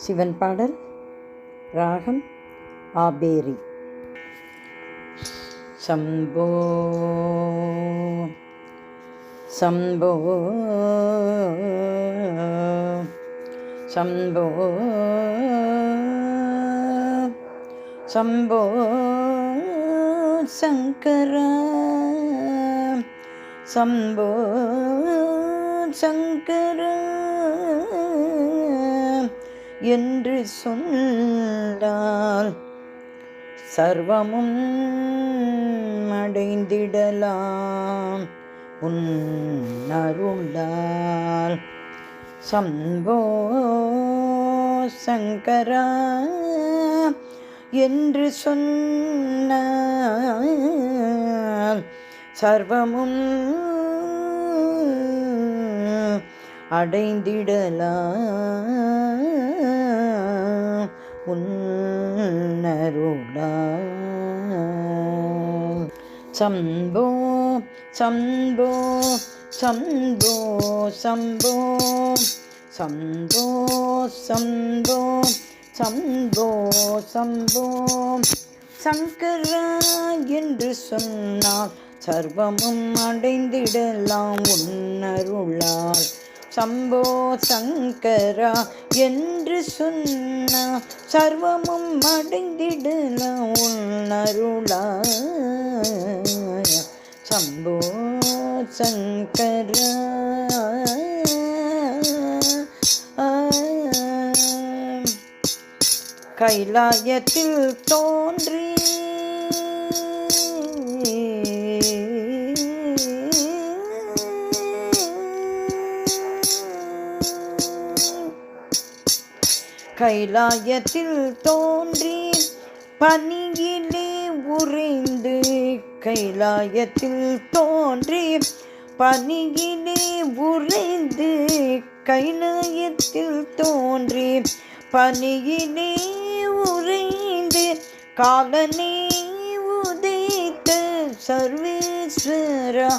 சிவன் பாடல். ராகம் ஆபேரி. சம்போ சம்போ சம்போ சம்போ சங்கரா சம்போ சங்கரா என்று சொன்னால் சர்வமும் அடைந்திடலாம் உன் அருளால். சம்போ சங்கரா என்று சொன்னால் சர்வமும் அடைந்திடலாம் உன் அருளால். சம்போ சம்போ சம்போ சம்போ சம்போ சம்போ சம்போ சம்போ சங்கரா என்று சொன்னால் சர்வமும் அடைந்திடலாம் உன் அருளால். சம்போ சங்கரா என்று சொன்னால் சர்வமும் அடைந்திடலாம் உன் அருளால். சம்போ சங்கரா கைலாயத்தில் தோன்றி கைலாயத்தில் தோன்றி பனியிலே உறைந்து கைலாயத்தில் தோன்றி பனியிலே உறைந்து கைலாயத்தில் தோன்றி பனியிலே உறைந்து காலனே உதைத்த சர்வேஸ்வரா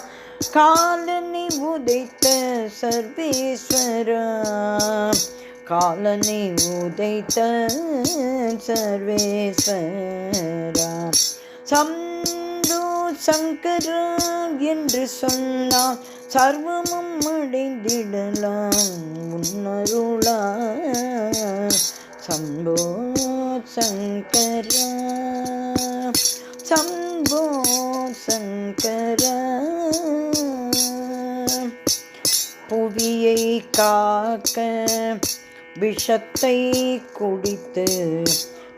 காலனை உதைத்த சர்வேஸ்வரா காலனை உதைத்த சர்வேஸ்வரா. சம்போ சங்கரா என்று சொன்னால் சர்வமும் அடைந்திடலாம் உன் அருளால். சம்போ சங்கரா சம்போ சங்கரா புவியை காக்க விஷத்தை குடித்து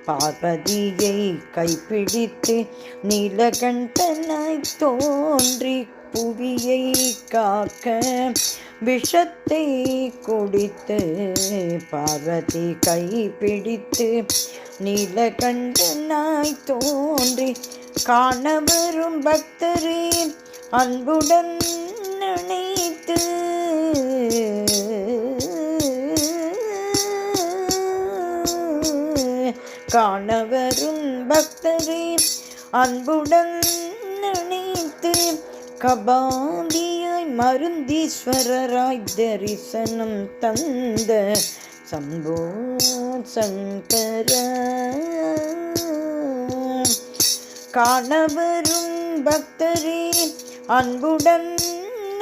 பார்வதியை கைப்பிடித்து நீலகண்டனாய் தோன்றி புவியை காக்க விஷத்தை குடித்து பார்வதி கைப்பிடித்து நீலகண்டனாய் தோன்றி காணவரும் பக்தரே அன்புடன் நினைத்து காணவரும் பக்தரே அன்புடன் நினைத்து கபாலியாய் மருந்தீஸ்வரராய் தரிசனம் தந்த சம்போ சங்கரா. காணவரும் பக்தரே அன்புடன்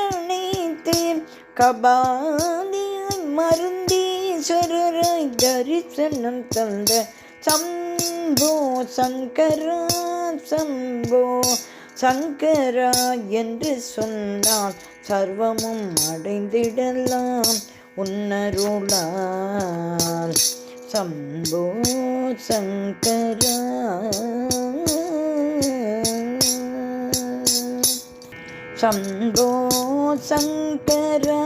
நினைத்து கபாலியாய் மருந்தீஸ்வரராய் தரிசனம் தந்த சம்போ சங்கரா சம்போ சங்கரா என்று சொன்னால் சர்வமும் அடைந்திடலாம் உன் அருளால். சம்போ சங்கரா சம்போ சங்கரா